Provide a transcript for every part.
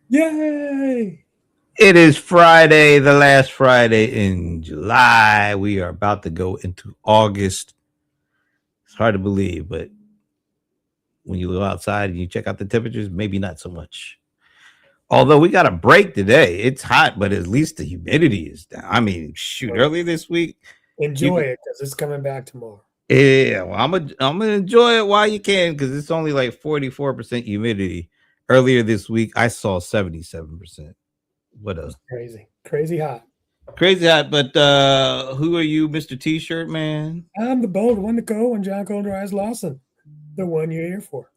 Yay! It is Friday, the last Friday in July. We are about to go into August. It's hard to believe, but when you go outside and you check out the temperatures, maybe not so much. Although we got a break today. It's hot, but at least the humidity is down. I mean, shoot, Well, earlier this week, enjoy you it because it's coming back tomorrow. yeah, well, I'm gonna enjoy it while you can because it's only like 44% humidity. Earlier this week, I saw 77%. What a It's crazy, crazy hot. crazy hot, but who are you, Mr. T-shirt man? I'm the bold one to go, and John Cold Rise Lawson, the one you're here for.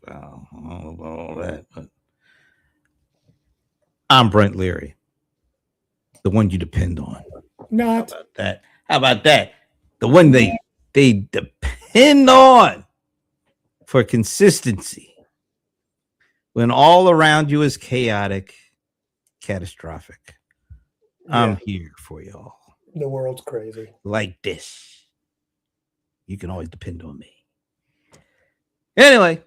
Well, I don't know about all that, but I'm Brent Leary, the one you depend on. How Not, about that? How about that? The one they depend on for consistency when all around you is chaotic, catastrophic. I'm yeah, here for y'all. the world's crazy. Like this. You can always depend on me. Anyway,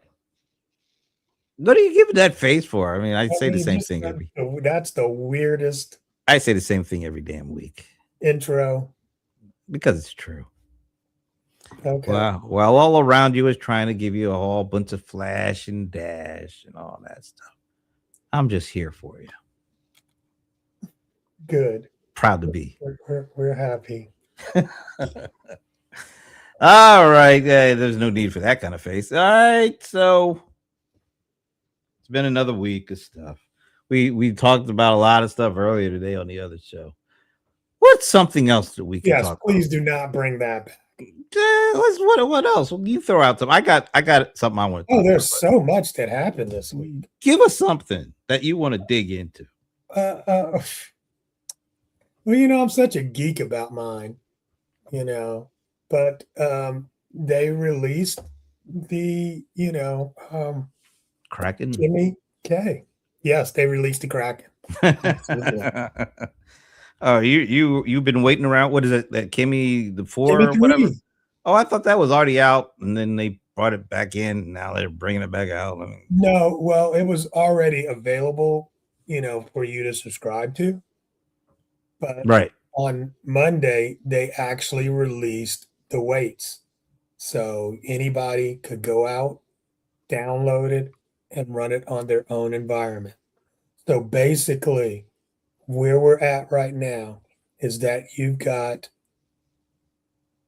what are you giving that face for? I mean, I I say the mean, same thing that's the weirdest I say the same thing every damn week intro. because it's true. Okay, While all around you is trying to give you a whole bunch of flash and dash and all that stuff, I'm just here for you. good. Proud to be. We're happy. All right. There's no need for that kind of face. All right. So it's been another week of stuff. We talked about a lot of stuff earlier today on the other show. What's something else that we can Yes, talk about? please do not bring that back. What else? You throw out some. I got something I want to Oh, talk about. there's so much that happened this week. Give us something that you want to dig into. Uh, uh, well, I'm such a geek about mine, but they released the, Kraken. Kimmy K. Yes, they released the Kraken. Absolutely. Oh, you've been waiting around. What is it? That Kimmy the four Kimmy or whatever? 3. Oh, I thought that was already out, and then they brought it back in. And now they're bringing it back out. I mean, No, well, it was already available, for you to subscribe to. But right. on Monday, they actually released the weights. So anybody could go out, download it, and run it on their own environment. So basically, where we're at right now is that you've got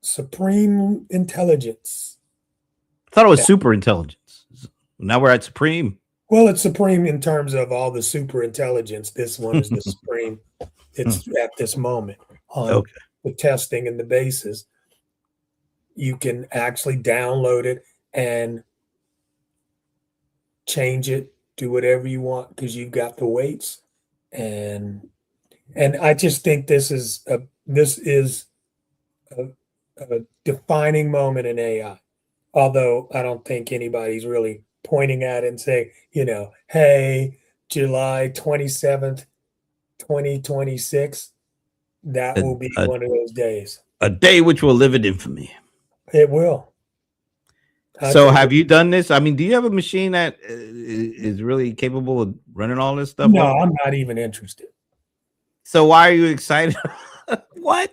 supreme intelligence. I thought it was Yeah. super intelligence. Now we're at supreme. Well, it's supreme in terms of all the super intelligence. This one is the supreme. It's at this moment on Okay. the testing and the basis. You can actually download it and change it, do whatever you want because you've got the weights. And I just think this is a, a defining moment in AI. Although I don't think anybody's really pointing at it and saying, hey, July 27th, 2026, that A, will be a, one of those days. a day which will live in infamy. It will. I So, think have you done this? I mean, do you have a machine that is really capable of running all this stuff no, on? I'm not even interested. So, why are you excited? What?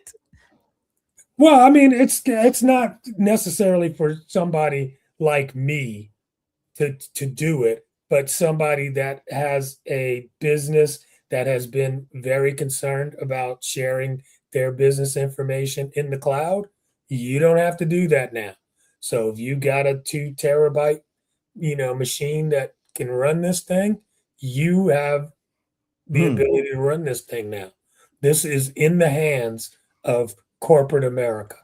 Well, I mean, it's not necessarily for somebody like me to do it, but somebody that has a business that has been very concerned about sharing their business information in the cloud. You don't have to do that now. So if you got a 2 terabyte, machine that can run this thing, you have the Hmm. ability to run this thing now. This is in the hands of corporate America,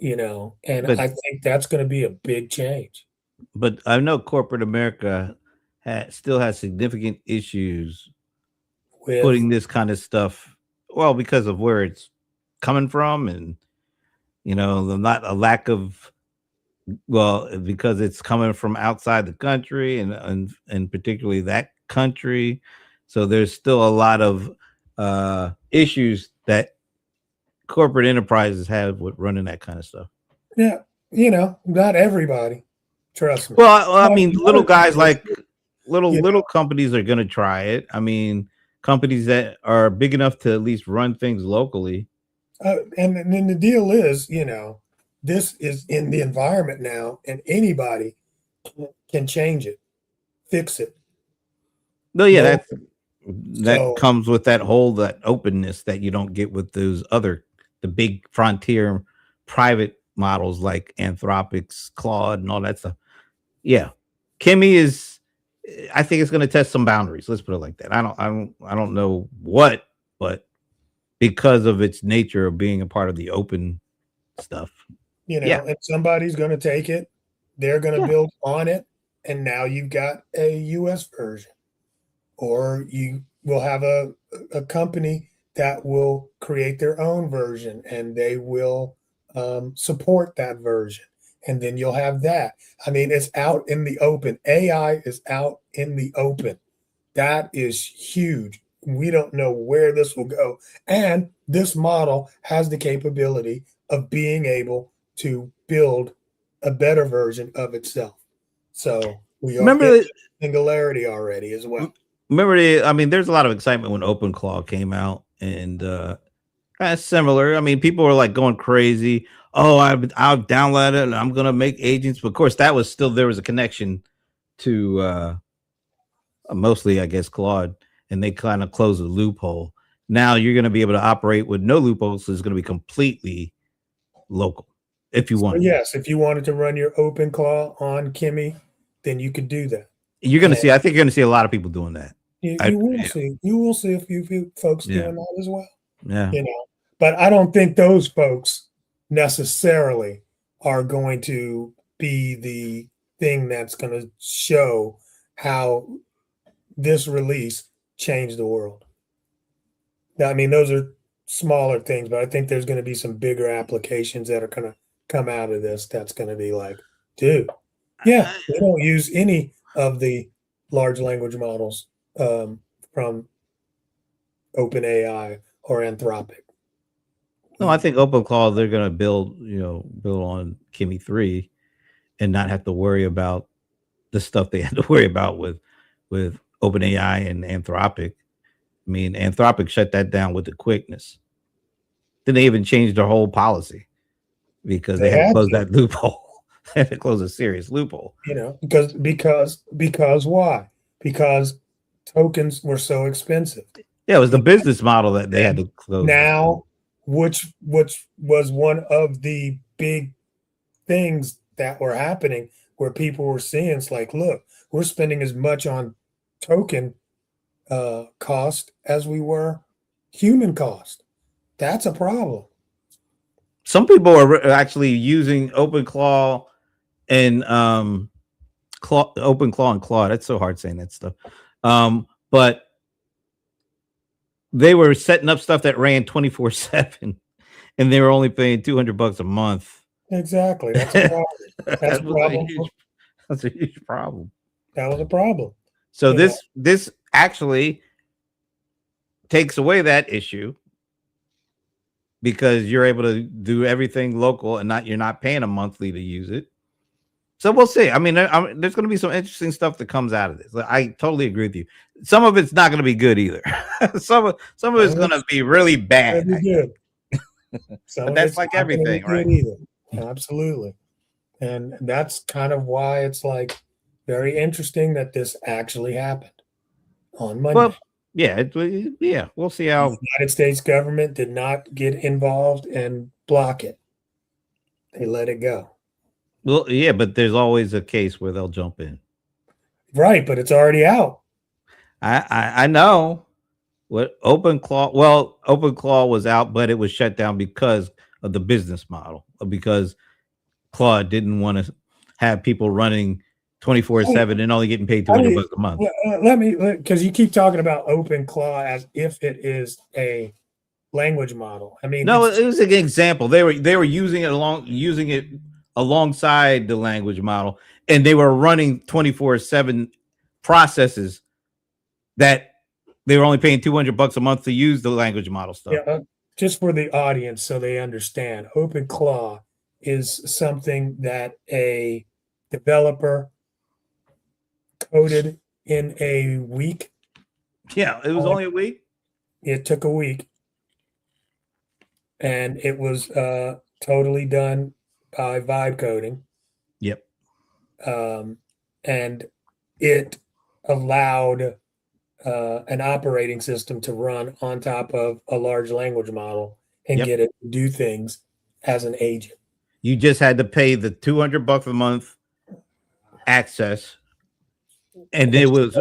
and But I think that's going to be a big change I know corporate America still has significant issues with putting this kind of stuff. Well, because of where it's coming from, and the not a lack of because it's coming from outside the country, and particularly that country. So there's still a lot of issues that corporate enterprises have with running that kind of stuff. yeah, not everybody. Trust me. Well, I But mean, little another thing guys is, like little companies are going to try it. I mean, companies that are big enough to at least run things locally. And then the deal is, this is in the environment now, and anybody can change it, fix it. No, yeah, No, that so comes with that openness that you don't get with the big frontier private models like Anthropic's Claude and all that stuff. Yeah, Kimmy is. I think it's going to test some boundaries. Let's put it like that. I don't know what, but because of its nature of being a part of the open stuff. Yeah, and somebody's going to take it, they're going to yeah. build on it, and now you've got a US version. Or you will have a company that will create their own version, and they will support that version. And then you'll have that. I mean, it's out in the open. AI is out in the open. That is huge. We don't know where this will go. And this model has the capability of being able to build a better version of itself. So we are Remember in that. singularity already as well. I mean, there's a lot of excitement when OpenClaw came out, and kind of similar. I mean, people were like going crazy. Oh, I've downloaded it and I'm gonna make agents. But of course, that was still there was a connection to mostly, I guess, Claude, and they kind of closed the loophole. Now you're going to be able to operate with no loopholes. So it's going to be completely local if you So want. yes, if you wanted to run your OpenClaw on Kimmy, then you could do that. You're going to see. I think you're going to see a lot of people doing that. You will see. You will see a few folks doing that as well. Yeah. But I don't think those folks necessarily are going to be the thing that's going to show how this release changed the world. Now, I mean, those are smaller things, but I think there's going to be some bigger applications that are going to come out of this. That's going to be like, dude, yeah, we don't use any of the large language models from OpenAI or Anthropic. No, I think OpenClaw they're going to build on Kimmy 3 and not have to worry about the stuff they had to worry about with OpenAI and Anthropic. I mean, Anthropic shut that down with the quickness. Then they even changed their whole policy because they had to close that loophole. They had to close a serious loophole. Because why? Because tokens were so expensive. Yeah, it was the business model that they had to close. Now, which was one of the big things that were happening where people were seeing it's like, look, we're spending as much on token cost as we were human cost. That's a problem. Some people are actually using OpenClaw and OpenClaw and Claude. That's so hard saying that stuff. But they were setting up stuff that ran 24/7, and they were only paying $200 a month. Exactly. That's a problem. That's a huge problem. That was a problem. So this actually takes away that issue because you're able to do everything local and you're not paying a monthly to use it. So we'll see. I mean, there's going to be some interesting stuff that comes out of this. I totally agree with you. Some of it's not going to be good either. some of it's going to be really bad. Good. But that's like everything, right? Absolutely. And that's kind of why it's like very interesting that this actually happened on Monday. Well, yeah, we'll see how the United States government did not get involved and block it. They let it go. Well, yeah, but there's always a case where they'll jump in. Right, but it's already out. I know what OpenClaw was out, but it was shut down because of the business model, because Claude didn't want to have people running 24/7 and only getting paid $200 a month. Because you keep talking about OpenClaw as if it is a language model. I mean, no, it was an example. They were using it alongside the language model, and they were running 24/7 processes that they were only paying $200 a month to use the language model stuff. Yeah, just for the audience so they understand, OpenClaw is something that a developer coded in a week. Yeah, it was only a week. It took a week, and it was totally done by vibe coding. Yep. And it allowed an operating system to run on top of a large language model and Yep. get it to do things as an agent. You just had to pay the $200 a month access, and it was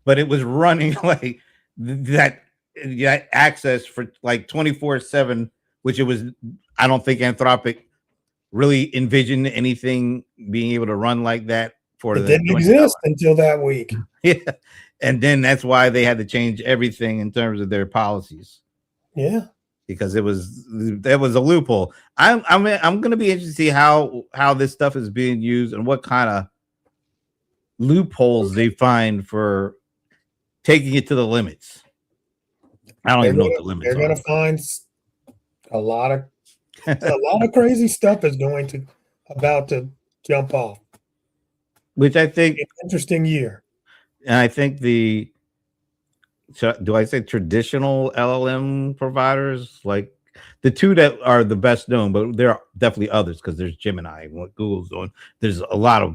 but it was running like that access for like 24/7, which it was. I don't think Anthropic really envisioned anything being able to run like that for It the didn't exist until that week. Yeah, and then that's why they had to change everything in terms of their policies. Yeah, because there was a loophole. I'm going to be interested to see how this stuff is being used and what kind of loopholes they find for taking it to the limits. I don't even know what the limits are. They're going to find a lot of crazy stuff is about to jump off. Which I think interesting year. And I think do I say traditional LLM providers, like the two that are the best known, but there are definitely others because there's Gemini, what Google's doing. There's a lot of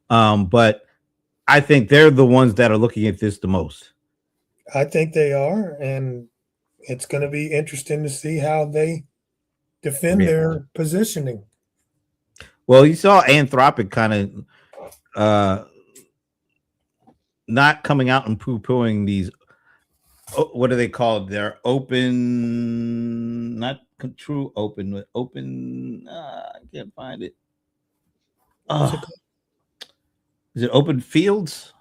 them. But I think they're the ones that are looking at this the most. I think they are, and it's going to be interesting to see how they defend their positioning. Well, you saw Anthropic kind of not coming out and poo-pooing these. What are they called? They're open, not true open, but open. I can't find it. Is it open fields?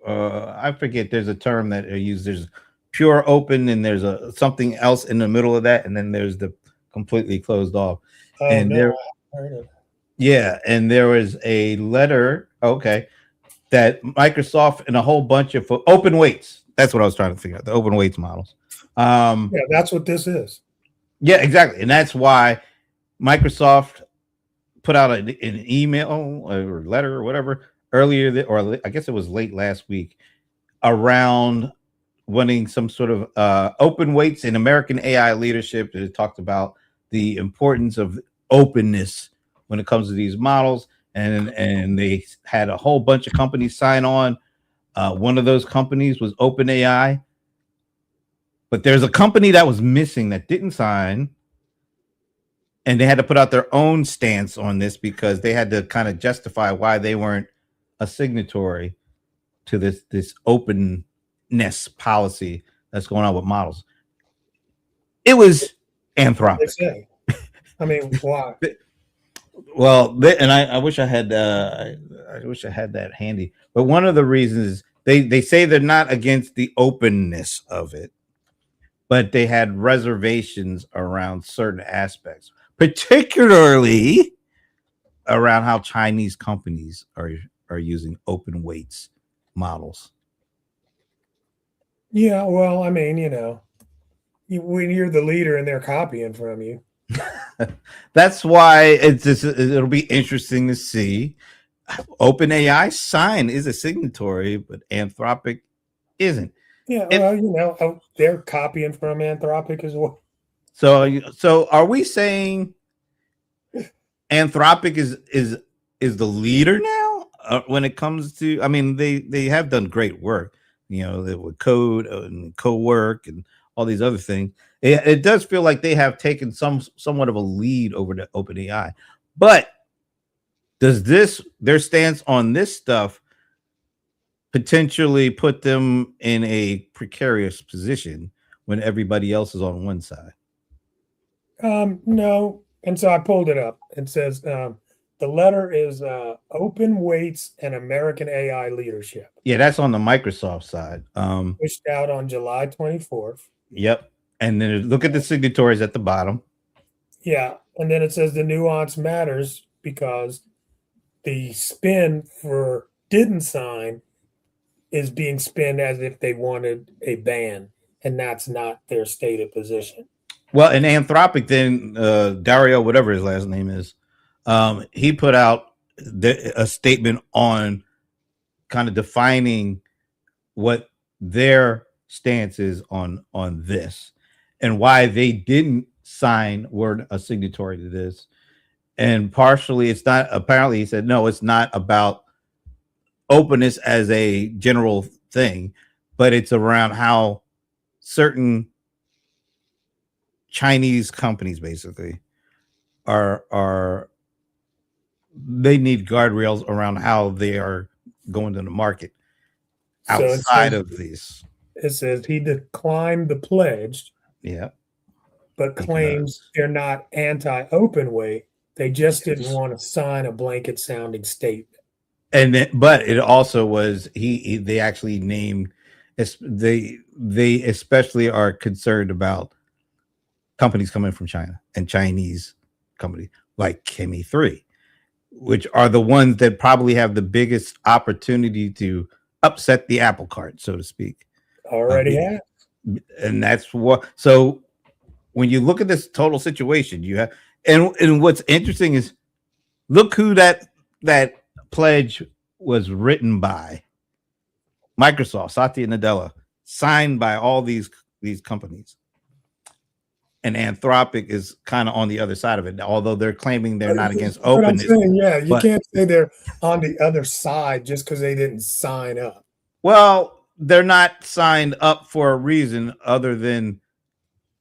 I forget. There's a term that they use. There's pure open, and there's something else in the middle of that, and then there's the completely closed off. And yeah, and there was a letter. Okay, that Microsoft and a whole bunch of open weights. That's what I was trying to figure out. The open weights models. Yeah, that's what this is. Yeah, exactly, and that's why Microsoft put out an email or letter or whatever earlier, or I guess it was late last week, around wanting some sort of open weights in American AI leadership. It talked about the importance of openness when it comes to these models, and they had a whole bunch of companies sign on. One of those companies was OpenAI, but there's a company that was missing that didn't sign, and they had to put out their own stance on this because they had to kind of justify why they weren't a signatory to this openness policy that's going on with models. It was Anthropic. I mean, why? Well, and I wish I had I wish I had that handy. But one of the reasons is they say they're not against the openness of it, but they had reservations around certain aspects, particularly around how Chinese companies are using open weights models. Yeah, well, I mean, when you're the leader and they're copying from you. That's why it'll be interesting to see. OpenAI sign is a signatory, but Anthropic isn't. Yeah, well, they're copying from Anthropic as well. So are we saying Anthropic is the leader now when it comes to? I mean, they have done great work. With code and co-work and all these other things. It does feel like they have taken somewhat of a lead over the OpenAI, but does their stance on this stuff potentially put them in a precarious position when everybody else is on one side? No, and so I pulled it up. It says the letter is Open Weights and American AI Leadership. Yeah, that's on the Microsoft side. Pushed out on July 24th. Yep. And then look at the signatories at the bottom. Yeah. And then it says the nuance matters because the spin for didn't sign is being spun as if they wanted a ban, and that's not their stated position. Well, in Anthropic, then Dario, whatever his last name is, he put out a statement on kind of defining what their stance is on this and why they didn't sign were a signatory to this. And partially it's not, apparently he said, no, it's not about openness as a general thing, but it's around how certain Chinese companies basically are they need guardrails around how they are going to the market outside of these. It says he declined the pledge, Yeah, but claims they're not anti-open weight. They just didn't want to sign a blanket sounding statement. And then, but it also was they actually named they especially are concerned about companies coming from China and Chinese companies like Chemi3, which are the ones that probably have the biggest opportunity to upset the apple cart, so to speak. Already have. And that's what, so when you look at this total situation, you have, and what's interesting is look who that pledge was written by. Microsoft, Satya Nadella, signed by all these companies. And Anthropic is kind of on the other side of it, although they're claiming they're not against openness. Yeah, you can't say they're on the other side just because they didn't sign up. Well, they're not signed up for a reason other than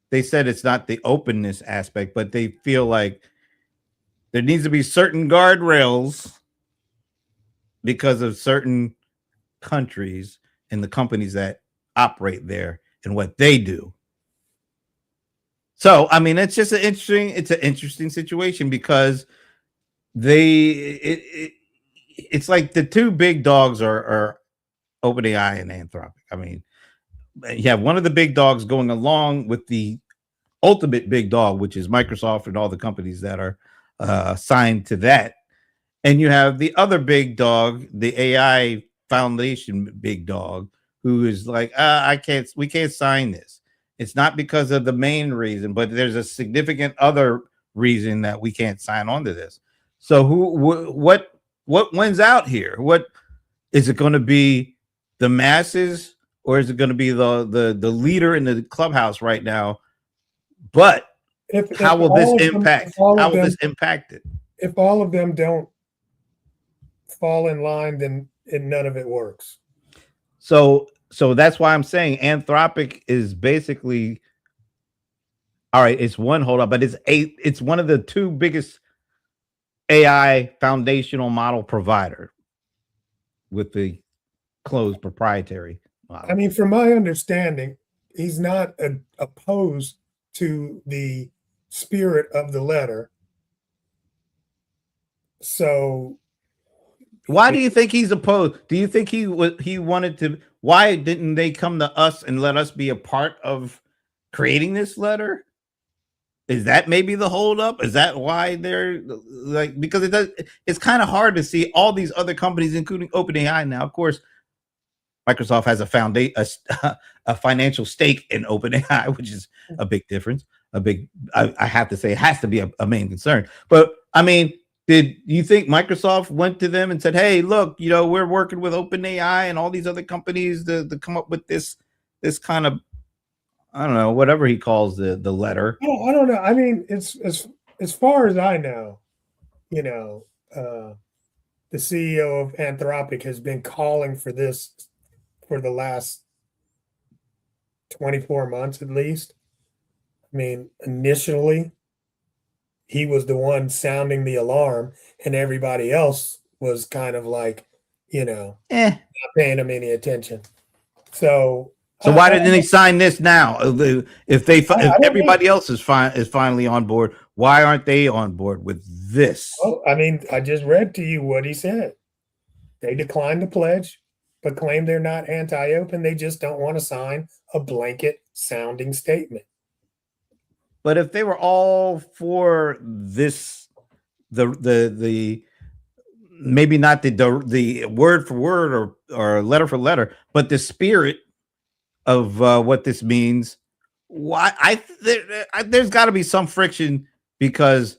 they said it's not the openness aspect, but they feel like there needs to be certain guardrails because of certain countries and the companies that operate there and what they do. So, I mean, it's just an interesting situation because it's like the two big dogs are OpenAI and Anthropic. I mean, you have one of the big dogs going along with the ultimate big dog, which is Microsoft and all the companies that are signed to that. And you have the other big dog, the AI Foundation big dog, who is like, we can't sign this. It's not because of the main reason, but there's a significant other reason that we can't sign on to this. So what wins out here? What is it going to be, the masses, or is it going to be the leader in the clubhouse right now? But how will this impact? How will this impact it? If all of them don't fall in line, then none of it works. So that's why I'm saying Anthropic is basically, all right, it's one holdup, but it's one of the two biggest AI foundational model provider with the closed proprietary model. I mean, from my understanding, he's not opposed to the spirit of the letter. So why do you think he's opposed? Do you think he wanted to? Why didn't they come to us and let us be a part of creating this letter? Is that maybe the holdup? Is that why they're like, because it's kind of hard to see all these other companies, including OpenAI now. Of course, Microsoft has a financial stake in OpenAI, which is a big difference. I have to say, it has to be a main concern. But I mean, did you think Microsoft went to them and said, "Hey, look, we're working with OpenAI and all these other companies to come up with this kind of, I don't know, whatever he calls the letter"? I don't know. I mean, it's as far as I know, the CEO of Anthropic has been calling for this for the last 24 months at least. I mean, initially, he was the one sounding the alarm, and everybody else was kind of like, not paying him any attention. So why didn't they sign this now? If everybody else is finally on board, why aren't they on board with this? Oh, I mean, I just read to you what he said. They declined the pledge, but claim they're not anti-open. They just don't want to sign a blanket sounding statement. But if they were all for this, the maybe not the word for word or letter for letter, but the spirit of what this means, why there's got to be some friction, because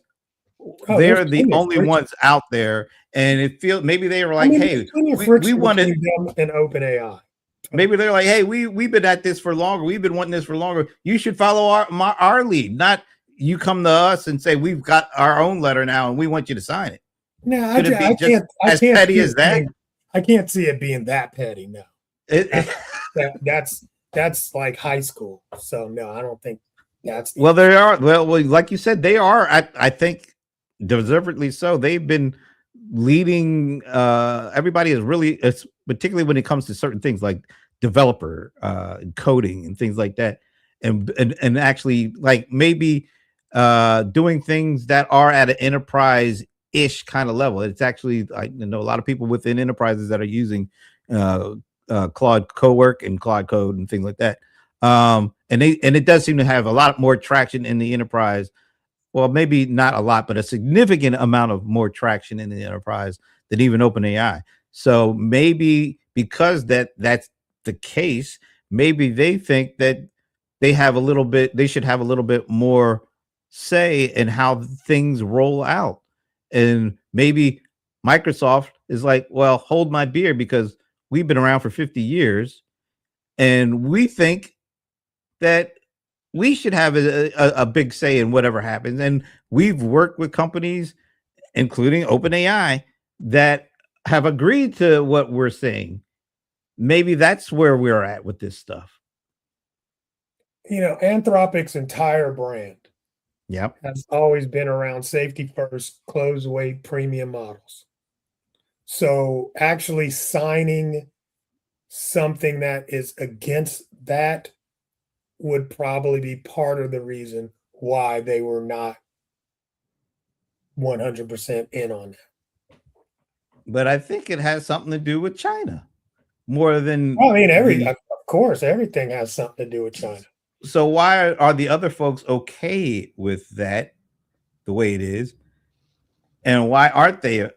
Oh, there's they're the plenty of only friction. ones out there, and it feels maybe they were I like, mean, hey, there's plenty of we friction wanted. between them and OpenAI. Maybe they're like, hey, we've been at this for longer. We've been wanting this for longer. You should follow our lead, not you come to us and say we've got our own letter now and we want you to sign it. No, Could it be just I as can't petty see as it that? being, I can't see it being that petty. No, It, that's like high school. So no, I don't think that's the well, issue. they are. Well, like you said, they are. I think deservedly so. They've been leading. Everybody is really, it's particularly when it comes to certain things like developer coding and things like that, and actually like maybe doing things that are at an enterprise ish kind of level. It's actually, I know a lot of people within enterprises that are using uh, Claude Cowork and Claude Code and things like that. And it does seem to have a lot more traction in the enterprise. Well, maybe not a lot, but a significant amount of more traction in the enterprise than even OpenAI. So maybe because that's the case, maybe they think that they should have a little bit more say in how things roll out. And maybe Microsoft is like, well, hold my beer because we've been around for 50 years and we think that we should have a big say in whatever happens. And we've worked with companies, including OpenAI, that have agreed to what we're saying. Maybe that's where we're at with this stuff. Anthropic's entire brand Yep. has always been around safety first, closed weight, premium models. So actually signing something that is against that would probably be part of the reason why they were not 100% in on that. But I think it has something to do with China more than Well, I mean, the. of course, everything has something to do with China. So why are the other folks okay with that the way it is? And why aren't they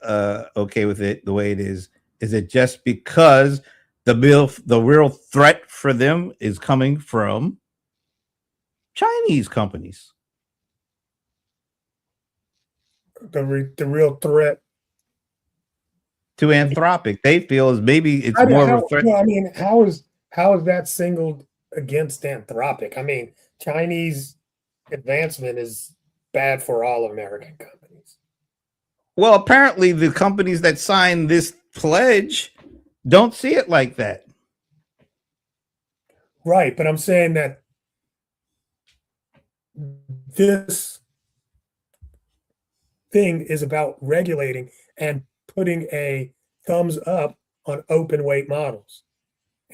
okay with it the way it is? Is it just because the real threat for them is coming from Chinese companies? The real threat To Anthropic, they feel is maybe it's how, more of how a threat. no, I mean, how is that singled against Anthropic? I mean, Chinese advancement is bad for all American companies. Well, apparently the companies that sign this pledge don't see it like that. Right, but I'm saying that this thing is about regulating and putting a thumbs up on open weight models.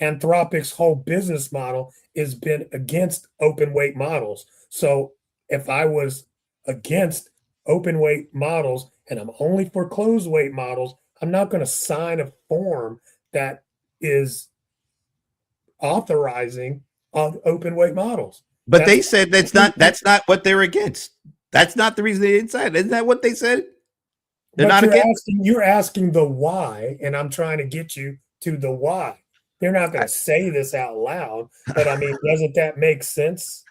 Anthropic's whole business model has been against open weight models. So if I was against open weight models and I'm only for closed weight models, I'm not going to sign a form that is authorizing open weight models. But they said that's not what they're against. That's not the reason they didn't sign. Isn't that what they said? They're But not against. you're asking the why, and I'm trying to get you to the why. They're not going to say this out loud, but I mean, doesn't that make sense?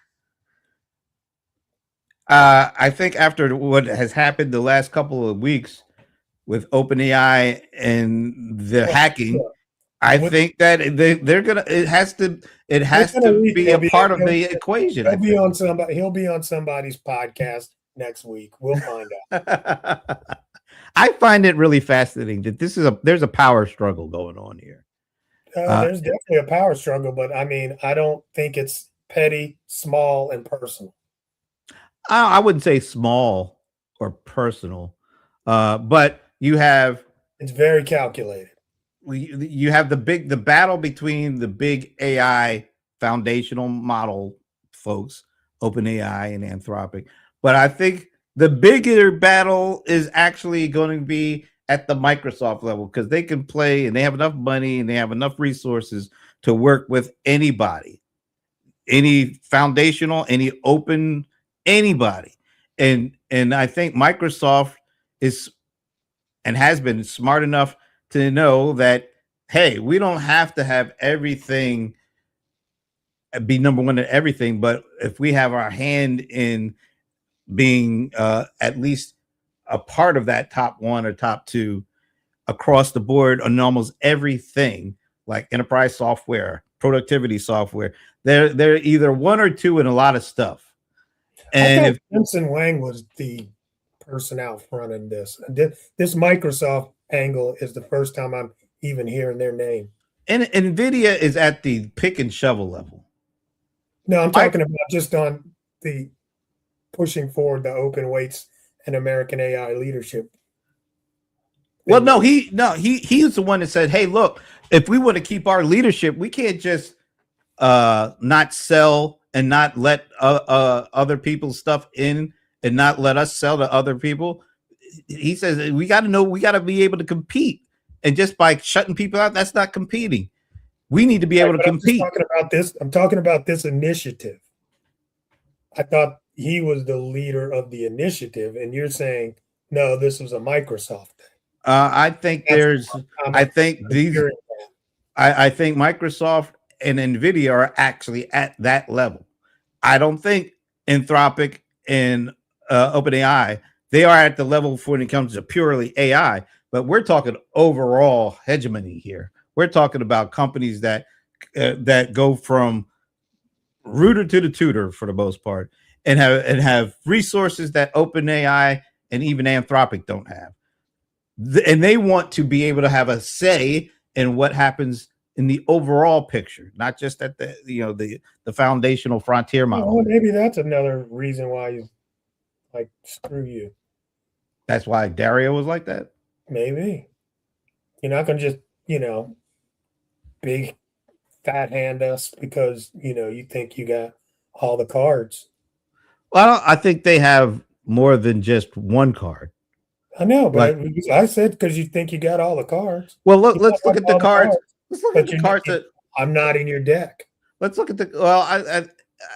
I think after what has happened the last couple of weeks with OpenAI and the hacking, Sure. I With- think that they're gonna. It has to be a part of the equation. He'll be on somebody's podcast next week. We'll find out. I find it really fascinating that there's a power struggle going on here. There's definitely a power struggle, but I mean, I don't think it's petty, small, and personal. I wouldn't say small or personal, but it's very calculated. You have the battle between the big AI foundational model folks, OpenAI and Anthropic. But I think the bigger battle is actually going to be at the Microsoft level because they can play and they have enough money and they have enough resources to work with anybody, any foundational, any open, anybody. And I think Microsoft is and has been smart enough to know that, hey, we don't have to have everything be number one at everything, but if we have our hand in being at least a part of that top one or top two across the board on almost everything, like enterprise software, productivity software. They're either one or two in a lot of stuff. And I if thought Jensen Wang was the person out front in this. This Microsoft angle is the first time I'm even hearing their name. and NVIDIA is at the pick and shovel level. No, I'm talking about just on the pushing forward the open weights and American AI leadership. Well, no, he's the one that said, "Hey, look, if we want to keep our leadership, we can't just not sell and not let other people's stuff in and not let us sell to other people." He says we got to be able to compete, and just by shutting people out, that's not competing. We need to be able to compete. I'm talking about this initiative. I thought he was the leader of the initiative, and you're saying no, this was a Microsoft thing. I think I think Microsoft and NVIDIA are actually at that level. I don't think Anthropic and OpenAI, they are at the level when it comes to purely AI, but we're talking overall hegemony here. We're talking about companies that go from rooter to the tutor for the most part, and have resources that OpenAI and even Anthropic don't have. And they want to be able to have a say in what happens in the overall picture, not just at the foundational frontier model. Well, maybe that's another reason why you like screw you. That's why Dario was like that. Maybe you're not gonna just big fat hand us because you think you got all the cards. Well, I think they have more than just one card. I know, but I said because you think you got all the cards. Well, let's look at the cards. Let's look at the cards that I'm not in your deck. Let's look at the. Well,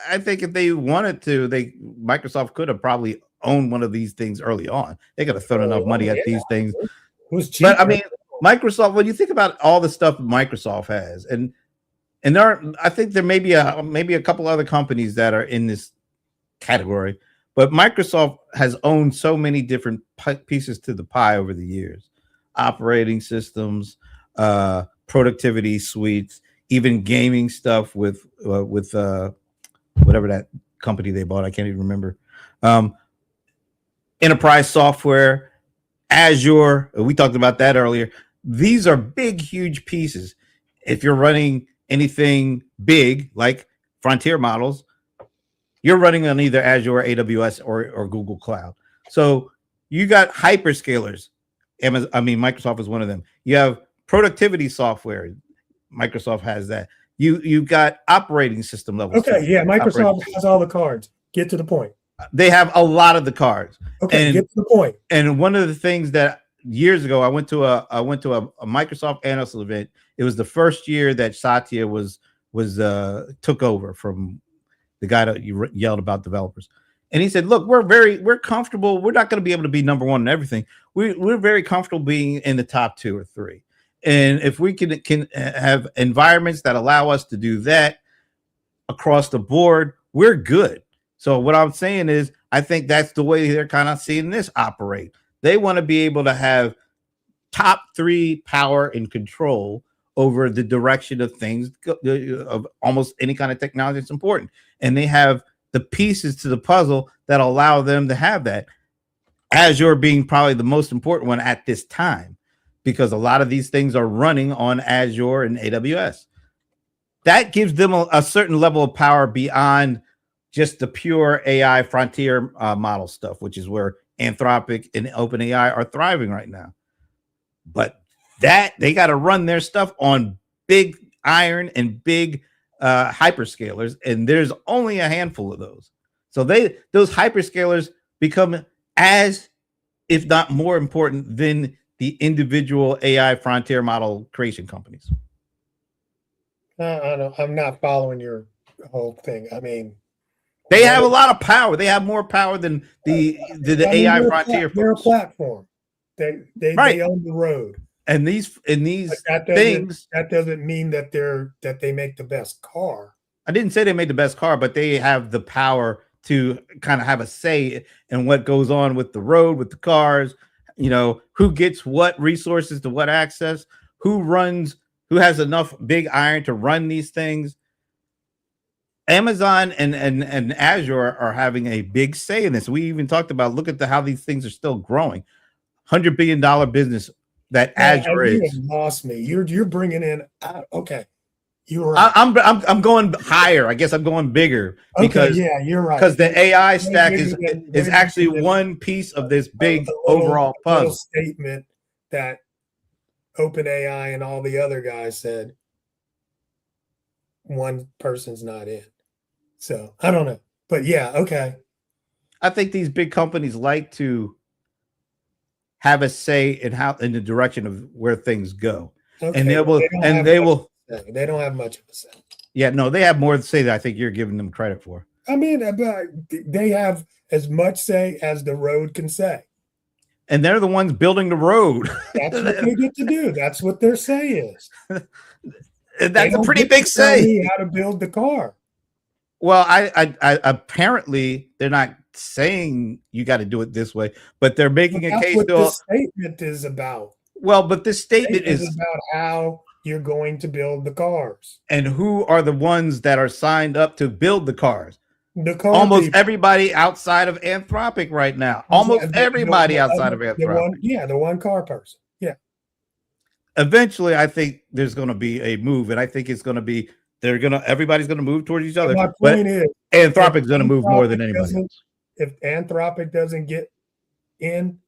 I think if they wanted to, Microsoft could have probably owned one of these things early on. They could have thrown enough money at these things. It was cheap. But I mean, Microsoft. When you think about all the stuff Microsoft has, and I think there may be a couple other companies that are in this category. But Microsoft has owned so many different pieces to the pie over the years: operating systems, productivity suites, even gaming stuff with whatever that company they bought. I can't even remember. Enterprise software, Azure. We talked about that earlier. These are big, huge pieces. If you're running anything big like frontier models, you're running on either Azure, AWS, or Google Cloud. So you got hyperscalers. Microsoft is one of them. You have productivity software. Microsoft has that. You've got operating system level. Okay, yeah, Microsoft has all the cards. Get to the point. They have a lot of the cards. Okay, get to the point. And one of the things that years ago I went to a Microsoft analyst event. It was the first year that Satya took over from the guy that you yelled about developers. And he said, look, we're comfortable. We're not going to be able to be number one in everything. We're very comfortable being in the top 2 or 3. And if we can have environments that allow us to do that across the board, we're good. So what I'm saying is, I think that's the way they're kind of seeing this operate. They want to be able to have top 3 power and control over the direction of things, of almost any kind of technology that's important. And they have the pieces to the puzzle that allow them to have that. Azure being probably the most important one at this time, because a lot of these things are running on Azure and AWS. That gives them a certain level of power beyond just the pure AI frontier model stuff, which is where Anthropic and OpenAI are thriving right now. But that they got to run their stuff on big iron and big hyperscalers, and there's only a handful of those. So those hyperscalers become as, if not more important than the individual AI frontier model creation companies. I'm not following your whole thing. I mean, they have a lot of power. They have more power than the AI frontier. They're a platform. They own the road. And these things, that doesn't mean that they make the best car. I didn't say they made the best car, but they have the power to kind of have a say in what goes on with the road, with the cars, who gets what resources to what access, who has enough big iron to run these things. Amazon and Azure are having a big say in this. We even talked about, look at how these things are still growing. $100 billion business that Azure you is. have lost me. You're bringing in okay. You're right. I'm going higher. I guess I'm going bigger because you're right. Because the AI stack than is actually one piece of this big overall puzzle. Statement that OpenAI and all the other guys said one person's not in. So I don't know, but yeah, okay. I think these big companies like to have a say in the direction of where things go, and they will. They don't have much of a say. Yeah, no, they have more to say that I think you're giving them credit for. I mean, they have as much say as the road can say. And they're the ones building the road. That's what they get to do. That's what their say is. That's a pretty big say. Tell me how to build the car. Well, I apparently they're not saying you got to do it this way, but they're making a case. That's what this statement is about. Well, but this statement is about how you're going to build the cars. And who are the ones that are signed up to build the cars? Almost people. Everybody outside of Anthropic right now. Almost everybody outside of Anthropic. The one car person. Yeah. Eventually, I think there's going to be a move, and I think it's going to be everybody's going to move towards each other. My point is, Anthropic's going to move more than anybody else. If Anthropic doesn't get in,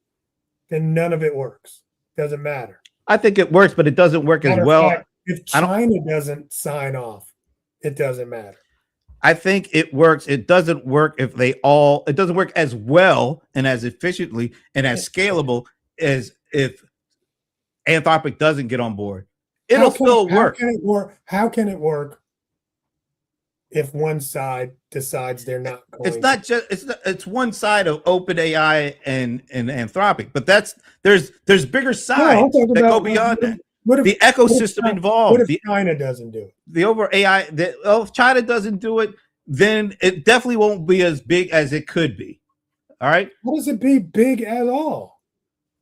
then none of it works. Doesn't matter. I think it works, but it doesn't work as well. Fact, if China doesn't sign off, it doesn't matter. I think it works. It doesn't work it doesn't work as well and as efficiently and as scalable as if Anthropic doesn't get on board. It'll still work. How can it work if one side decides they're not going? It's one side of OpenAI and Anthropic, but there's bigger sides that go beyond that. The ecosystem involved. What if China doesn't do it? If China doesn't do it, then it definitely won't be as big as it could be. All right. How does it be big at all?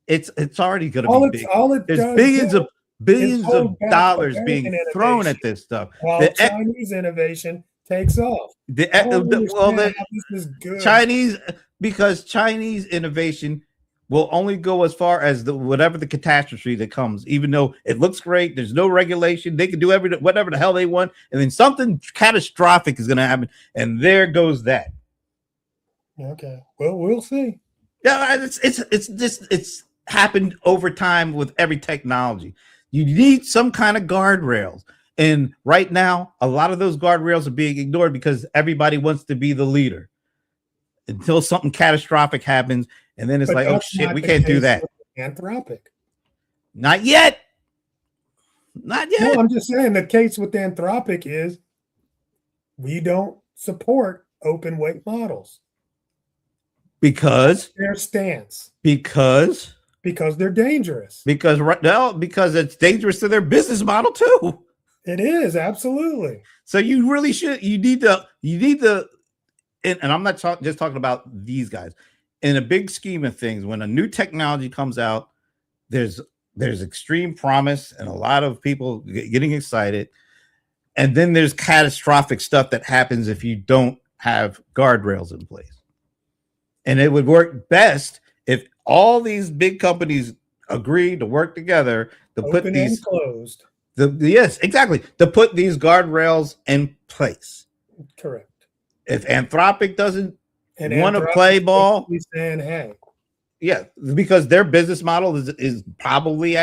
It's already going to be big. There's billions of dollars being thrown at this stuff. While Chinese innovation takes off. Because Chinese innovation will only go as far as whatever the catastrophe that comes, even though it looks great. There's no regulation. They can do whatever the hell they want. And then something catastrophic is going to happen. And there goes that. Okay. Well, we'll see. Yeah. It's happened over time with every technology. You need some kind of guardrails. And right now, a lot of those guardrails are being ignored because everybody wants to be the leader until something catastrophic happens. And then it's like, oh shit, we can't do that. Anthropic. Not yet. Not yet. No, I'm just saying the case with Anthropic is we don't support open weight models. Because their stance. Because they're dangerous. Because it's dangerous to their business model too. It is, absolutely. So you really should. You need to. And I'm not just talking about these guys. In a big scheme of things, when a new technology comes out, there's extreme promise and a lot of people getting excited. And then there's catastrophic stuff that happens if you don't have guardrails in place. And it would work best if all these big companies agree to work together to put these closed. Yes, exactly. To put these guardrails in place. Correct. If Anthropic doesn't want to play ball, saying, hey, yeah, because their business model is probably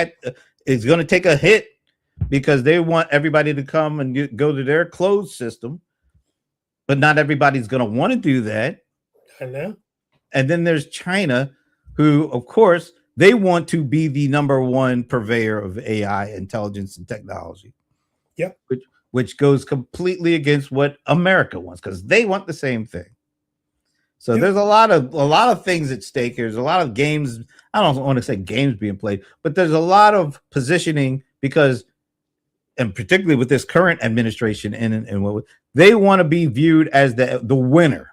is going to take a hit because they want everybody to come and go to their closed system, but not everybody's going to want to do that. I know. And then there's China, who, of course, they want to be the number one purveyor of AI, intelligence, and technology. Yep. Which goes completely against what America wants because they want the same thing. So there's a lot of things at stake here. There's a lot of games. I don't want to say games being played, but there's a lot of positioning because, and particularly with this current administration and what they want to be viewed as the winner.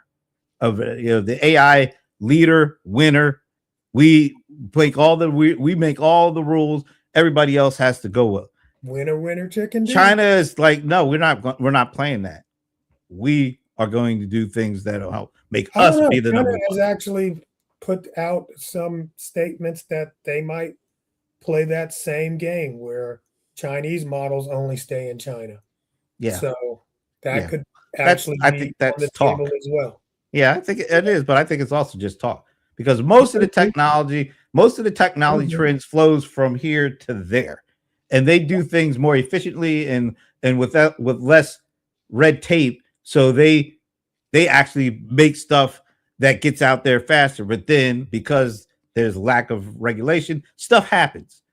of the AI leader, winner. We make all the rules. Everybody else has to go with. Winner, winner, chicken dinner. China is like, no, we're not playing that. We are going to do things that'll help make us be the number one. China has actually put out some statements that they might play that same game where Chinese models only stay in China. Yeah. So that could actually be I think that's on the talk table as well. Yeah, I think it is, but I think it's also just talk because most of the technology trends flows from here to there, and they do things more efficiently and with less red tape. So they actually make stuff that gets out there faster. But then because there's lack of regulation, stuff happens,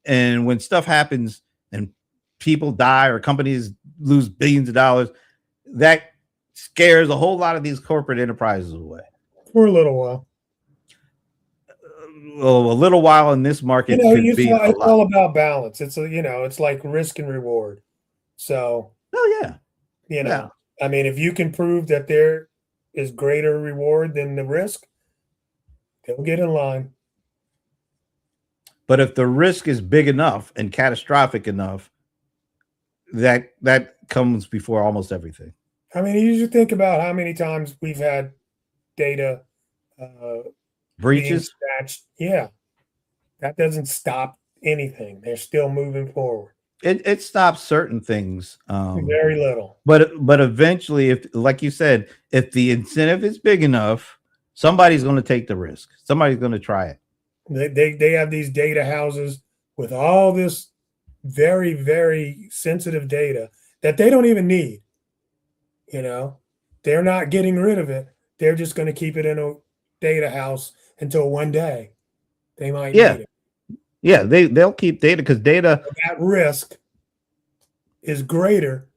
and when stuff happens and people die or companies lose billions of dollars, that scares a whole lot of these corporate enterprises away for a little while. A little while in this market, it's all about balance. It's it's like risk and reward. So, I mean, if you can prove that there is greater reward than the risk, they'll get in line. But if the risk is big enough and catastrophic enough, that comes before almost everything. I mean, you should think about how many times we've had data breaches. Yeah, that doesn't stop anything. They're still moving forward. It stops certain things. Very little. But eventually, if, like you said, if the incentive is big enough, somebody's going to take the risk. Somebody's going to try it. They have these data houses with all this very, very sensitive data that they don't even need. They're not getting rid of it. They're just going to keep it in a data house until one day they might need it. Yeah, they'll keep data because data, that risk is greater,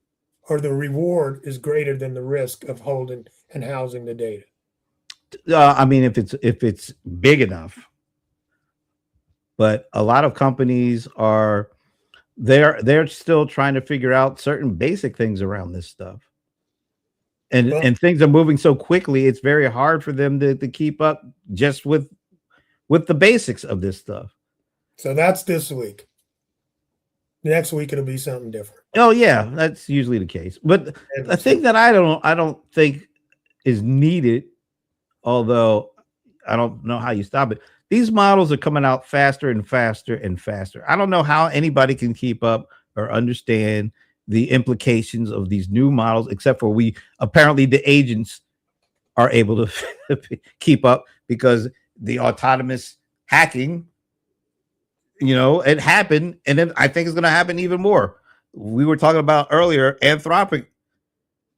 or the reward is greater than the risk of holding and housing the data. I mean, if it's big enough, but a lot of companies they're still trying to figure out certain basic things around this stuff. And things are moving so quickly, it's very hard for them to keep up just with the basics of this stuff. So that's this week. Next week it'll be something different. Oh yeah, that's usually the case. But the thing that I don't think is needed, although I don't know how you stop it. These models are coming out faster and faster and faster. I don't know how anybody can keep up or understand the implications of these new models, except for apparently the agents are able to keep up because the autonomous hacking, it happened. And then I think it's going to happen even more. We were talking about earlier, Anthropic.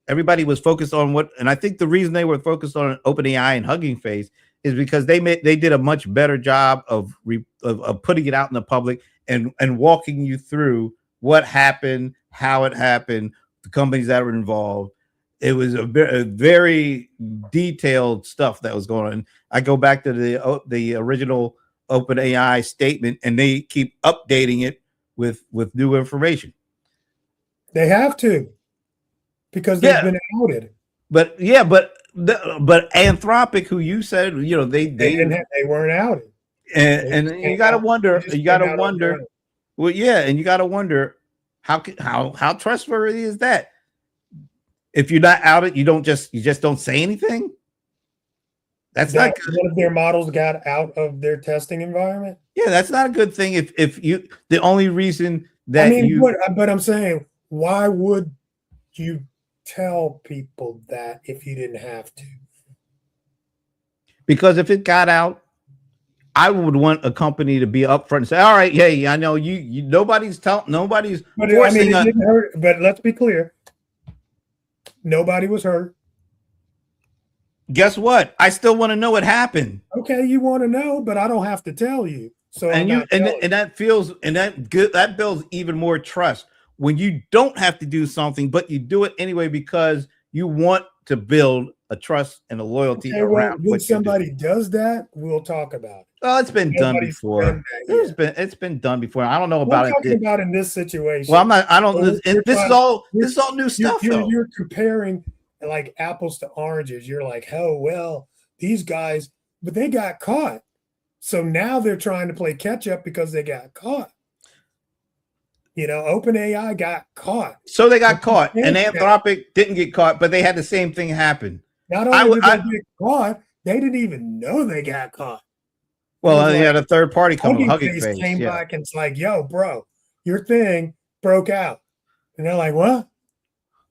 Everybody was focused on and I think the reason they were focused on OpenAI and Hugging Face is because they did a much better job of putting it out in the public and walking you through what happened, how it happened, the companies that were involved. It was a very detailed stuff that was going on. I go back to the original OpenAI statement, and they keep updating it with new information. They have to, because they've been outed. But Anthropic, who you said, they weren't outed, and you got to wonder. Well, yeah, and you got to wonder how trustworthy is that? If you're not outed, you just don't say anything. That's not good. One of their models got out of their testing environment. Yeah, that's not a good thing. If you, the only reason that but I'm saying, why would you tell people that if you didn't have to? Because if it got out, I would want a company to be upfront and say, "All right, hey, I know you nobody's forcing it didn't hurt, but let's be clear. Nobody was hurt. Guess what? I still want to know what happened. Okay, you want to know, but I don't have to tell you. So that builds even more trust when you don't have to do something, but you do it anyway because you want to build a trust and a loyalty around. When somebody does that, we'll talk about it. Oh, it's been done before. It's been done before. I don't know about it. Talking about in this situation. Well, I'm not. I don't. This is all new stuff. You're comparing like apples to oranges. You're like, oh, well, these guys, but they got caught. So now they're trying to play catch up because they got caught. OpenAI got caught. So they got caught, and Anthropic didn't get caught, but they had the same thing happen. Not only did they get caught, they didn't even know they got caught. Well, they had a third party come, Hugging Face came back and it's like, yo, bro, your thing broke out. And they're like, what?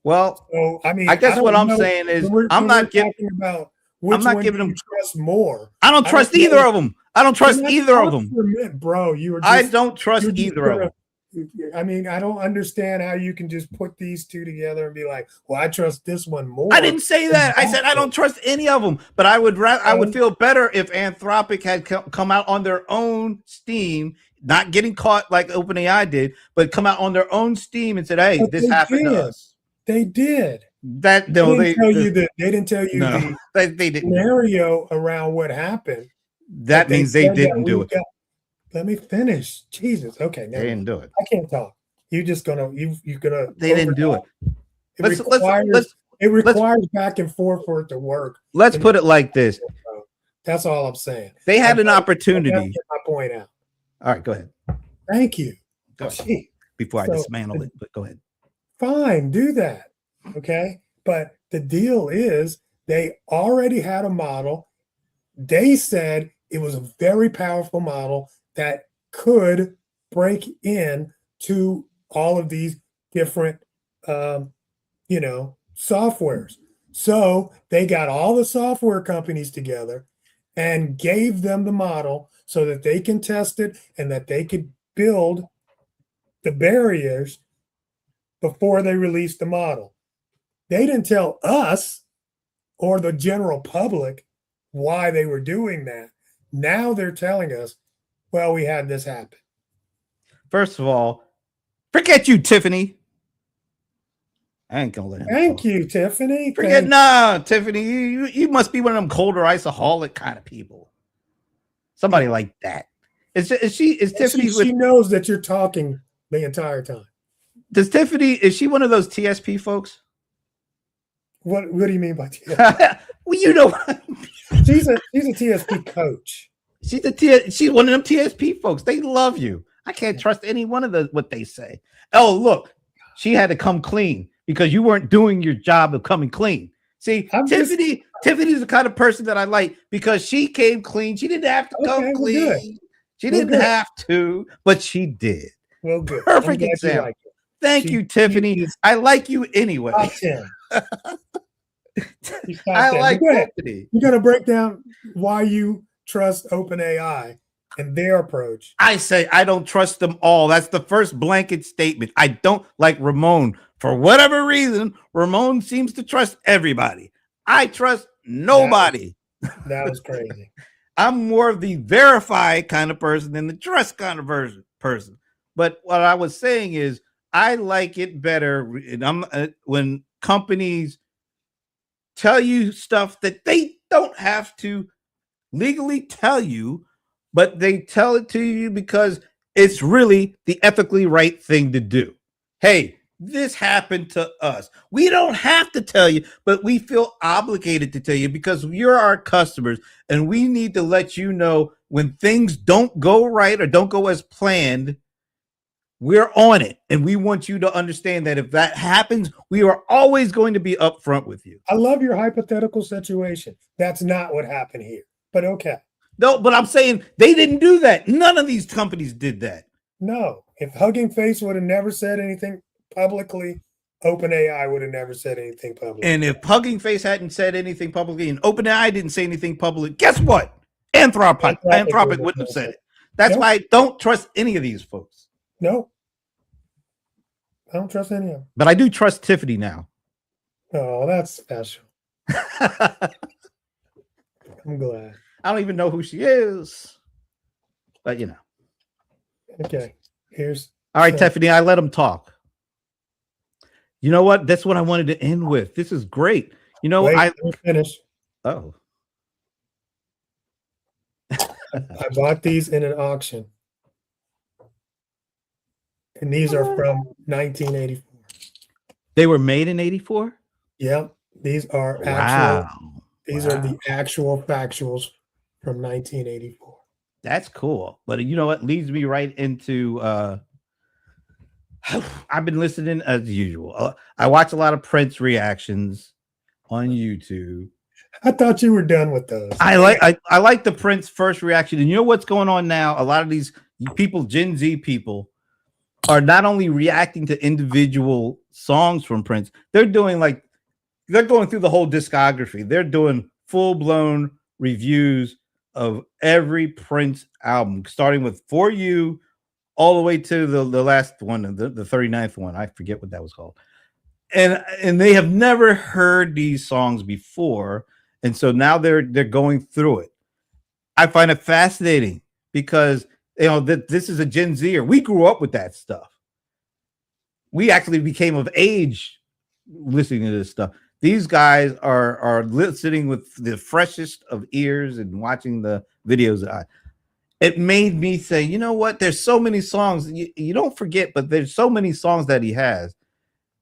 Well, so, I mean, I guess what I'm saying is I'm not giving about which one do you trust more. I don't trust either of them. I don't trust either of them. Bro, you were I don't trust either of them. I mean, I don't understand how you can just put these two together and be like, well, I trust this one more. I didn't say that. I said I don't trust any of them, but I would feel better if Anthropic had come out on their own steam, not getting caught like OpenAI did, but come out on their own steam and said, hey, this happened to us. They did. They didn't tell you the scenario around what happened. That means they didn't do it. Let me finish. Jesus. Okay. They didn't do it. I can't talk. You're gonna. They didn't do it. It requires back and forth for it to work. Let's put it like this. That's all I'm saying. They had an opportunity. Get my point out. All right, go ahead. Thank you. Before I dismantle it, but go ahead. Fine, do that. Okay. But the deal is they already had a model. They said it was a very powerful model that could break in to all of these different, softwares. So they got all the software companies together and gave them the model so that they can test it and that they could build the barriers before they released the model. They didn't tell us or the general public why they were doing that. Now they're telling us, well, we had this happen. First of all, forget you, Tiffany. I ain't gonna let him Thank you, Tiffany. Tiffany, you must be one of them colder isoholic kind of people. Somebody like that. Is Tiffany? She knows that you're talking the entire time. Is she one of those TSP folks? What do you mean by TSP? Well, she's a TSP coach. She's one of them TSP folks. They love you. I can't trust any one of what they say. Oh, look, she had to come clean because you weren't doing your job of coming clean. See, Tiffany's the kind of person that I like because she came clean. She didn't have to come clean. She didn't have to, but she did. Well, good. Perfect example. Thank you, Tiffany. I like you anyway. I like Tiffany. You're going to break down why you trust OpenAI and their approach. I say I don't trust them all. That's the first blanket statement. I don't like Ramon. For whatever reason, Ramon seems to trust everybody. I trust nobody. That was crazy. I'm more of the verified kind of person than the trust kind of person. But what I was saying is I like it better when companies tell you stuff that they don't have to legally tell you, but they tell it to you because it's really the ethically right thing to do. Hey, this happened to us. We don't have to tell you, but we feel obligated to tell you because you're our customers and we need to let you know when things don't go right or don't go as planned. We're on it, and we want you to understand that if that happens, we are always going to be upfront with you. I love your hypothetical situation. That's not what happened here, but okay. No, but I'm saying they didn't do that. None of these companies did that. No, if Hugging Face would have never said anything publicly, OpenAI would have never said anything publicly. And if Hugging Face hadn't said anything publicly and OpenAI didn't say anything publicly, guess what? Anthropic wouldn't have said it. That's why I don't trust any of these folks. No, I don't trust any of them. But I do trust Tiffany now. Oh, that's special. I'm glad. I don't even know who she is, but Okay, all right, Tiffany. I let them talk. You know what? That's what I wanted to end with. This is great. I finish. Oh, I bought these in an auction. And these are from 1984. They were made in 84? Yep. These are actual. Wow. These are Wow. the actual factuals from 1984. That's cool. But you know what leads me right into I've been listening as usual. I watch a lot of Prince reactions on YouTube. I thought you were done with those. I like the Prince first reaction. And you know what's going on now? A lot of these people, Gen Z people, are not only reacting to individual songs from Prince, they're going through the whole discography. They're doing full-blown reviews of every Prince album, starting with For You all the way to the last one, the 39th one. I forget what that was called. And they have never heard these songs before. And so now they're going through it. I find it fascinating because that this is a Gen Zer. We grew up with that stuff. We actually became of age listening to this stuff. These guys are listening with the freshest of ears and watching the videos. It made me say, you know what? There's so many songs you don't forget, but there's so many songs that he has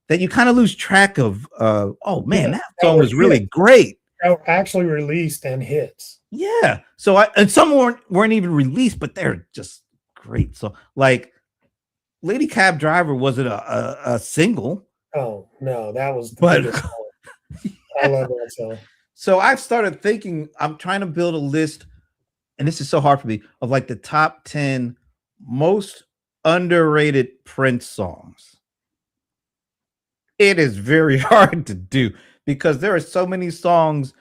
that you kind of lose track of. Oh man, that song was really great. They were actually released and hits. Yeah. So and some weren't even released, but they're just great. So like Lady Cab Driver wasn't a single. Oh no, that was the but biggest song. I love that song. So I've started thinking, I'm trying to build a list, and this is so hard for me, of like the top 10 most underrated Prince songs. It is very hard to do because there are so many songs,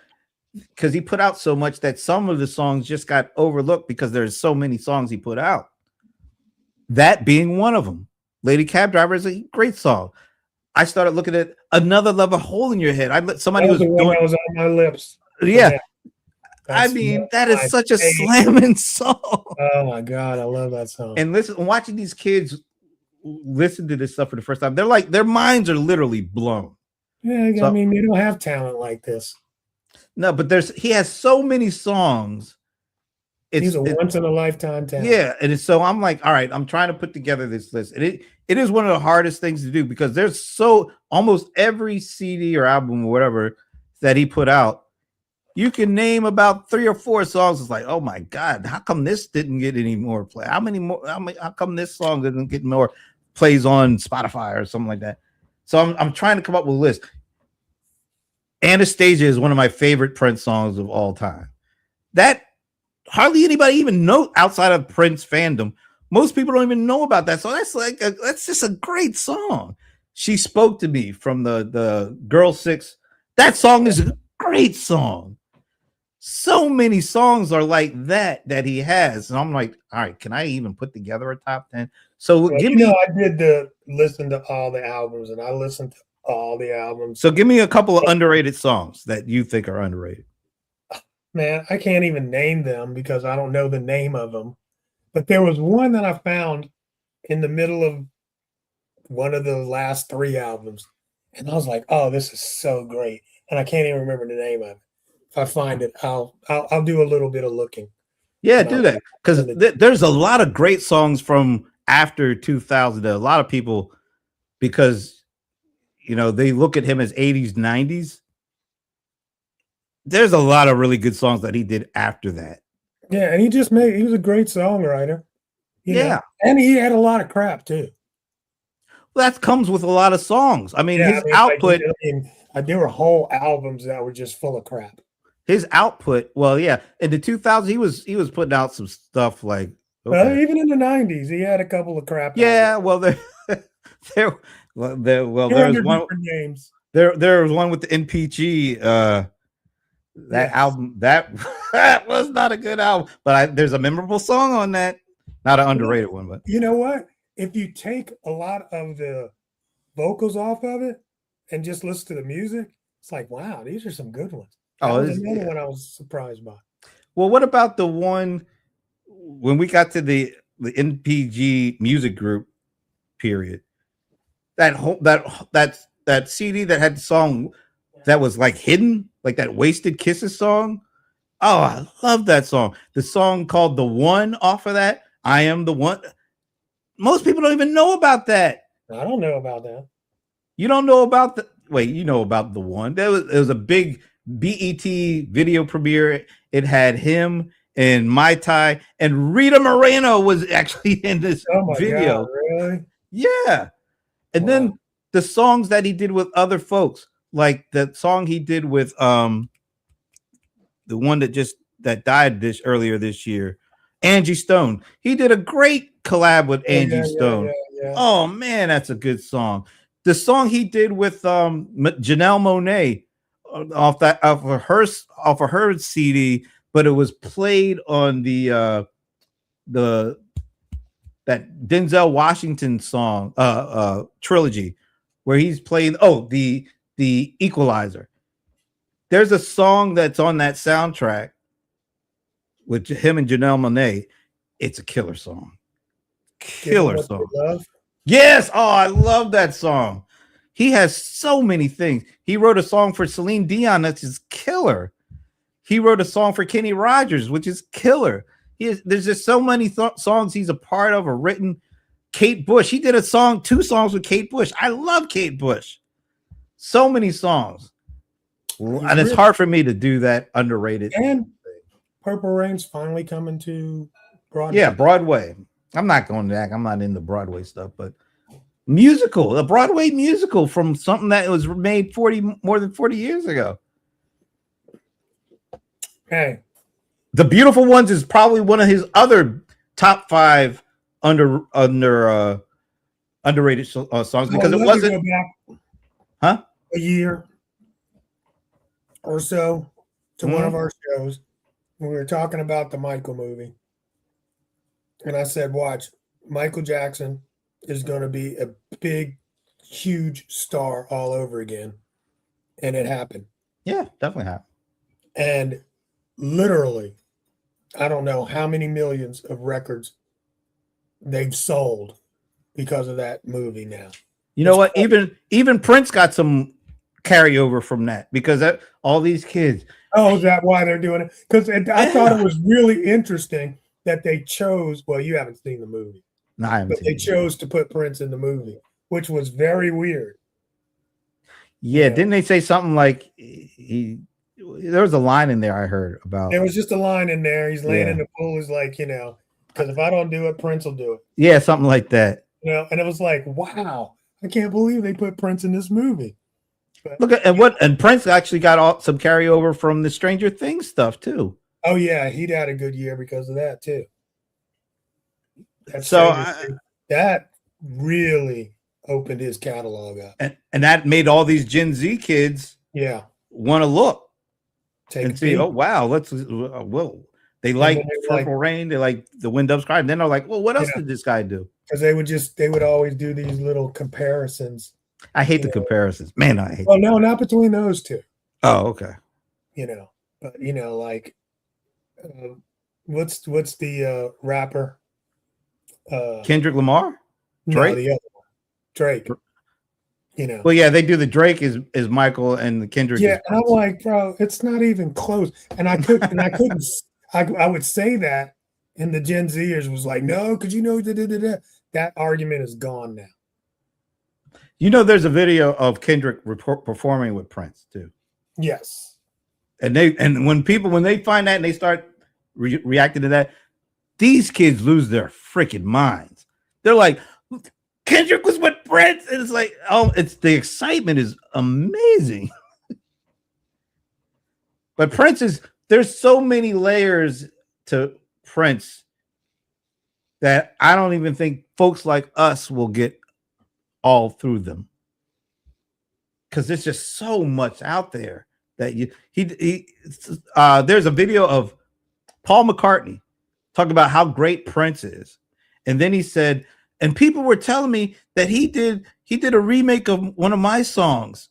because he put out so much that some of the songs just got overlooked because there's so many songs he put out. That being one of them. Lady Cab Driver is a great song. I started looking at Another Love, a Hole in Your Head. Somebody was doing, that was on my lips. Yeah. I mean, that is such a slamming song. Oh my God, I love that song. And watching these kids listen to this stuff for the first time, they're like, their minds are literally blown. Yeah, I mean, they don't have talent like this. No, but he has so many songs. He's a once in a lifetime talent. Yeah, and so I'm like, all right, I'm trying to put together this list, and it is one of the hardest things to do because there's almost every CD or album or whatever that he put out, you can name about 3 or 4 songs. It's like, oh my God, how come this didn't get any more play? How come this song didn't get more plays on Spotify or something like that? So I'm trying to come up with a list. Anastasia is one of my favorite Prince songs of all time. That hardly anybody even know outside of Prince fandom. Most people don't even know about that. So that's just a great song. She Spoke to Me from the Girl 6. That song is a great song. So many songs are like that he has. And I'm like, all right, can I even put together a top 10? So I did listen to all the albums, and I listened to all the albums. So give me a couple of underrated songs that you think are underrated. Man, I can't even name them because I don't know the name of them. But there was one that I found in the middle of one of the last 3 albums. And I was like, oh, this is so great. And I can't even remember the name of it. If I find it, I'll do a little bit of looking. Yeah, do that. Because there's a lot of great songs from after 2000. A lot of people, because, they look at him as 80s, 90s. There's a lot of really good songs that he did after that. Yeah, and he was a great songwriter. Yeah. And he had a lot of crap too. Well, that comes with a lot of songs. I mean, his output. There were whole albums that were just full of crap. His output, well, yeah. In the 2000s, he was putting out some stuff like. Okay. Even in the 90s, he had a couple of crap. Yeah, albums. There was one. Names. There was one with the NPG. That album that was not a good album, but there's a memorable song on that. Not an underrated one, but you know what? If you take a lot of the vocals off of it and just listen to the music, it's like, wow, these are some good ones. That was another one I was surprised by. Well, what about the one when we got to the NPG music group period? That CD that had the song that was like hidden, like that Wasted Kisses song. Oh, I love that song. The song called The One off of that. I Am the One. Most people don't even know about that. I don't know about that. You don't know about the wait, you know about the one. It was a big BET video premiere. It had him and Mai Tai, and Rita Moreno was actually in this Oh my God, video. really? Yeah. And Wow. then the songs that he did with other folks, like the song he did with the one that died earlier this year, Angie Stone. He did a great collab with Angie Stone. Yeah. Oh man, that's a good song. The song he did with Janelle Monáe off of her CD, but it was played on the that Denzel Washington song trilogy where he's playing the Equalizer. There's a song that's on that soundtrack with him and Janelle Monáe. It's a killer song. Killer song. Yes. Oh, I love that song. He has so many things. He wrote a song for Celine Dion that's just killer. He wrote a song for Kenny Rogers, which is killer. There's just so many songs he's a part of or written. Kate Bush. He did two songs with Kate Bush. I love Kate Bush. So many songs. And it's hard for me to do that underrated. And Purple Rain's finally coming to Broadway. Yeah, Broadway. I'm not going back. I'm not into Broadway stuff, but a Broadway musical from something that was made more than 40 years ago. Hey. The Beautiful Ones is probably one of his other top 5 underrated songs because it wasn't a year or so to one of our shows. We were talking about the Michael movie. And I said, watch, Michael Jackson is going to be a big, huge star all over again. And it happened. Yeah, definitely happened. And literally, I don't know how many millions of records they've sold because of that movie now. You know what? Even Prince got some carryover from that because all these kids. Oh, is that why they're doing it? Because I thought it was really interesting that they chose. Well, you haven't seen the movie. No, I haven't. But they chose to put Prince in the movie, which was very weird. Yeah, didn't they say something like there was a line in there I heard about. There was just a line in there. He's laying in the pool. He's like, because if I don't do it, Prince will do it. Yeah, something like that. And it was like, wow, I can't believe they put Prince in this movie. But, look at and Prince actually got some carryover from the Stranger Things stuff too. Oh yeah, he'd had a good year because of that too. That really opened his catalog up, and that made all these Gen Z kids want to look and see. Oh wow, they like Purple Rain, they like The Wind Doves Cry, and then they're like, well, what else did this guy do? Because they would always do these little comparisons. I hate the comparisons, man. I hate. Well, no, not between those two. Oh, okay. But like, what's the rapper? Kendrick Lamar? Drake? No, the other one. Drake. Well, yeah, they do the Drake is Michael and the Kendrick. Yeah, and I'm like, bro, it's not even close. And I couldn't. I would say that, and the Gen Zers was like, no, because that argument is gone now. There's a video of Kendrick performing with Prince too. Yes. And when they find that and they start reacting to that, these kids lose their freaking minds. They're like, Kendrick was with Prince, and it's like, the excitement is amazing. But there's so many layers to Prince that I don't even think folks like us will get all through them, because there's just so much out there that there's a video of Paul McCartney talking about how great Prince is, and then he said, and people were telling me that he did a remake of one of my songs.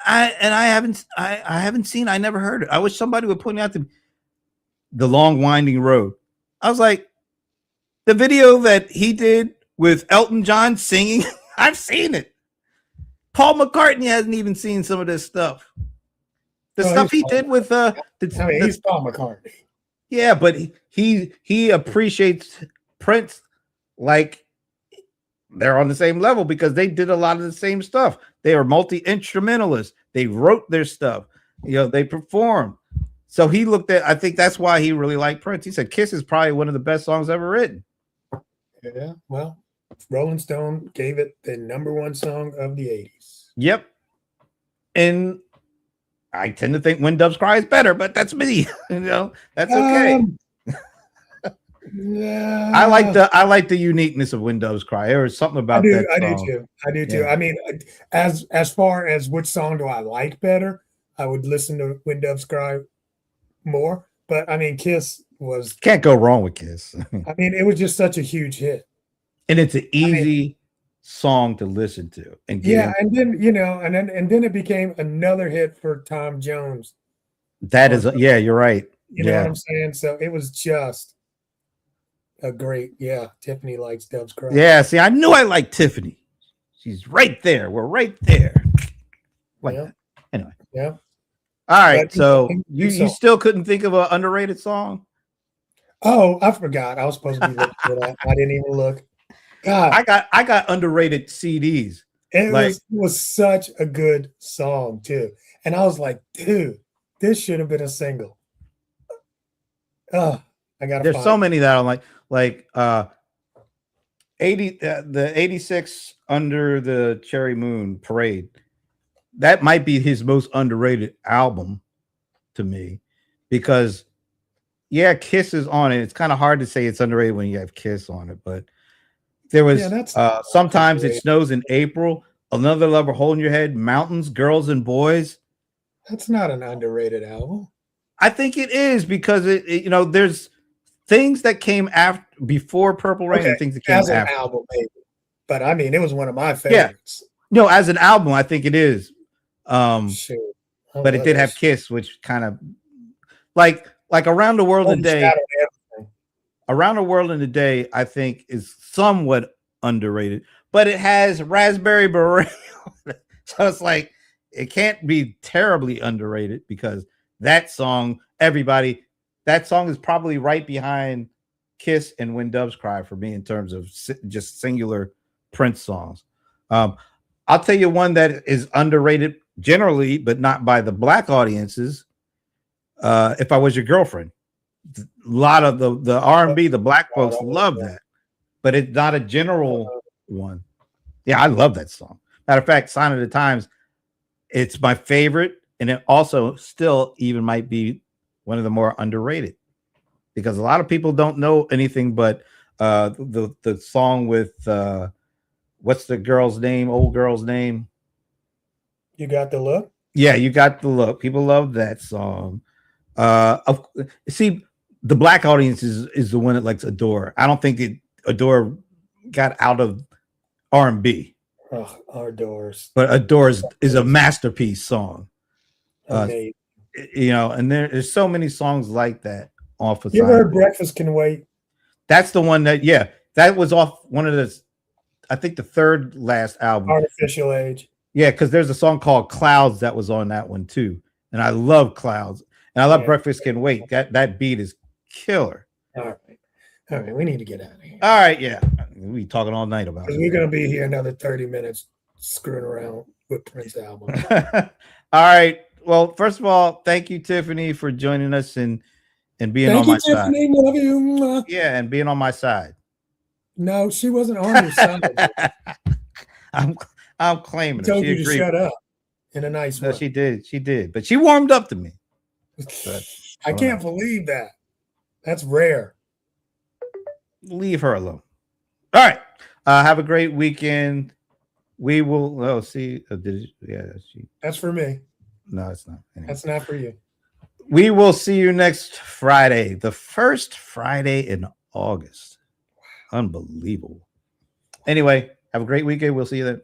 I haven't seen. I never heard it. I wish somebody would point out the Long Winding Road. I was like, the video that he did with Elton John singing. I've seen it. Paul McCartney hasn't even seen some of this stuff. The stuff he did with he's Paul McCartney. Yeah, but he appreciates Prince like they're on the same level because they did a lot of the same stuff. They are multi-instrumentalists. They wrote their stuff. They performed. So he looked at, I think that's why he really liked Prince. He said Kiss is probably one of the best songs ever written. Yeah, well, Rolling Stone gave it the #1 song of the 80s. Yep. And I tend to think When Doves Cry is better, but that's me. That's okay. Yeah. I like the uniqueness of When Doves Cry. There was something about that song. I do too. I mean, as far as which song do I like better, I would listen to When Doves Cry more. But I mean, Kiss was, can't go wrong with Kiss. I mean, it was just such a huge hit. And it's an easy song to listen to. And and then and then it became another hit for Tom Jones. That is, you're right. You know what I'm saying? So it was just a great, Tiffany likes Doves Cry. Yeah, see, I knew I liked Tiffany. She's right there. We're right there. That. Anyway. Yeah. All right. So you still couldn't think of an underrated song? Oh, I forgot. I was supposed to be looking for that. I didn't even look. God. I got underrated CDs. It was such a good song too. And I was like, dude, this should have been a single. Oh, there's so many that I'm like 80 the 86 Under the Cherry Moon Parade. That might be his most underrated album to me, because Kiss is on it. It's kind of hard to say it's underrated when you have Kiss on it, but there was Sometimes It Snows in April, Another Lover Holding Your Head, Mountains, Girls and Boys. That's not an underrated album. I think it is, because it there's things that came before Purple Rain and things that came as after. An album, maybe. But I mean, it was one of my favorites. No, as an album, I think it is. Sure. But it did have Kiss, which kind of like Around the World in a Day. Around the World in a Day, I think, is somewhat underrated, but it has Raspberry Beret. So it's like, it can't be terribly underrated, because that song, that song is probably right behind Kiss and When Doves Cry for me in terms of just singular Prince songs. I'll tell you one that is underrated generally, but not by the Black audiences. If I Was Your Girlfriend. A lot of the R&B, the Black folks love that, but it's not a general one. Yeah, I love that song. Matter of fact, Sign of the Times, it's my favorite, and it also still even might be one of the more underrated, because a lot of people don't know anything but the song with what's the girl's name? Old girl's name? You Got the Look? Yeah, You Got the Look. People love that song. See, the Black audience is the one that likes Adore. I don't think Adore got out of R&B. Oh, Adores. But Adore is a masterpiece song. And there's so many songs like that off of. You ever heard Breakfast Can Wait? That's the one that was off one of the, I think the third last album. Artificial Age. Yeah, because there's a song called Clouds that was on that one too. And I love Clouds. And I love Breakfast Can Wait. That beat is killer. All right. We need to get out of here. All right, yeah. We talking all night about it. We're gonna be here another 30 minutes screwing around with Prince album. All right. Well, first of all, thank you, Tiffany, for joining us and being on my side. Tiffany, love you. Yeah, and being on my side. No, she wasn't on your side. I'm claiming she told you to shut up in a nice way. No, she did. But she warmed up to me. I can't believe that. That's rare. Leave her alone. All right. Have a great weekend. We will see. That's for me. No, it's not. Anyway. That's not for you. We will see you next Friday, the first Friday in August. Unbelievable. Anyway, have a great weekend. We'll see you then.